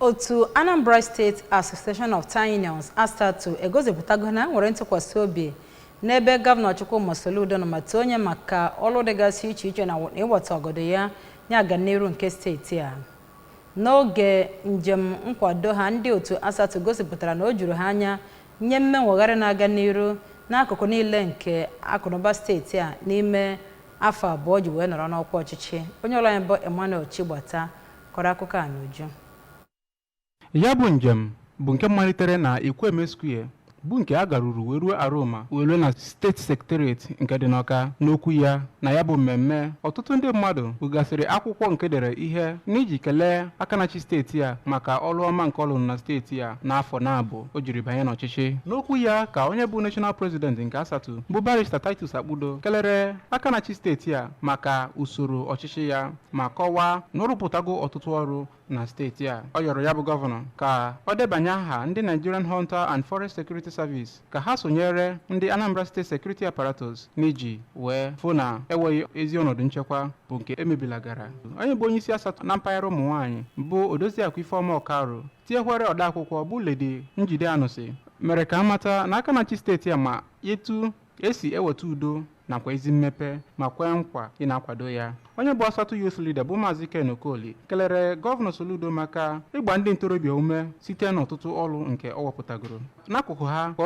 Otu Anambra State Association of Town Unions Astatu egosipụtago na nwere ntụkwasị obi n'ebe Gọvanọ Soludo nọ maka onye maka ọrụ dịgasị iche iche na ịwata ọgọdọ ya aga n'iru nke steeti a. N'oge njem nkwado ha, ndị otu Astatu gosipụtara na o juru ha anya nye mmenwegharị na-aga n'iru n'akụkụ niile nke akụnụba steeti a n'ime afọ abụọ ji wee nọrọ n'ọkwa ọchịchị. Onye ọrụ anyị bụ Emmanuel Chigbata kọrọ akụkọ a n'uju. Ya bụ njem bụ nke malitere na Ikweme Square bụ nke a garuru wee ruo Aroma wee na steeti secretariat nke dị n'Ọka. N'okwu ya na ya bụ mmemme, ọtụtụ ndị mmadụ bugasịrị akwụkwọ nke dere ihe n'iji kelee akanachi steeti a maka ọrụ ọma nke ọlụ na steeti a n'afọ na-abụ o jiri banye n'ọchịchị. N'okwu ya ka onye bụ national president nke Asatọ bụ Barrister Titus Akpudo kelere akanachi steeti a maka usoro ọchịchị ya ma kọwaa na ọ rụpụtago ọtụtụ ọrụ na steeti a. Ọ yọrọ ya bụ gọvanọ ka ọ debanye aha ndị Nigerian Hunter and Forest Security Service ka ha sonyere ndị Anambra State Security Apparatus n'iji wee fụ na enweghị ezi ọnọdụ nchekwa bụ nke emebilagara. Onye bụ onye isi Asatọ na mpaghara ụmụ nwaanyị bụ Odoziakụ Ifeọma Ọkarụ tinyekwere ọdaakwụkwọ bụ Lady Njide Anụsị mere ka amata na akanachi steeti a ma etu esi eweta udo nakwa ezi mmepe ma kwee nkwa ị na-akwado ya. Onye bụ Asatọ Youth Leader bụ Maazị Ken Okoli kelere Gọvanọ Soludo maka ịgba ndị ntorobịa ume site n'ọtụtụ ọrụ nke ọ wepụtagoro. N'akụkụ ha ka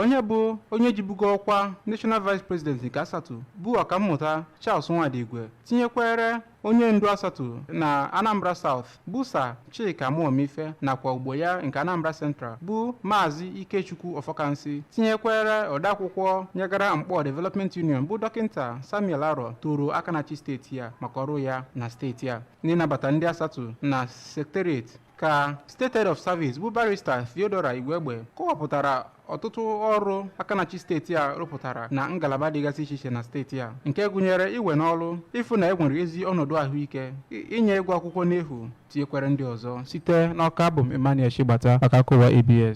onye jibugo ọkwa National Vice President nke Asatọ bụ ọkammụta Charles Nwadigwe tinyekwere onye ndu Asatọ na Anambra South bụ Sir Chika Muomife nakwa ugbo ya nke Anambra Central bụ Maazị Ikechukwu Ọfọkansị tinyekwere odeakwụkwọ nyegara Mkpọ Development Union bụ Dọkịnta Samuel Aro toro akanachi steeti ya maka ọrụ ya na steeti a. N'ịnabata ndị Asatọ na secretariat ka State Head of Service bụ Barrister Theodora Igwegbe kọwapụtara ọtụtụ ọrụ akanachi steeti a rụpụtara na ngalaba dịgasị iche iche na steeti a, nke gụnyere iwe n'ọrụ, ịfụ na enwere ezi ọnọdụ ahụike, inye ego akwụkwọ n'efu, tinyekwere ndị ọzọ. Site n'Ọka, abụ m Emmanuel Chigbata maka akụwa ABS.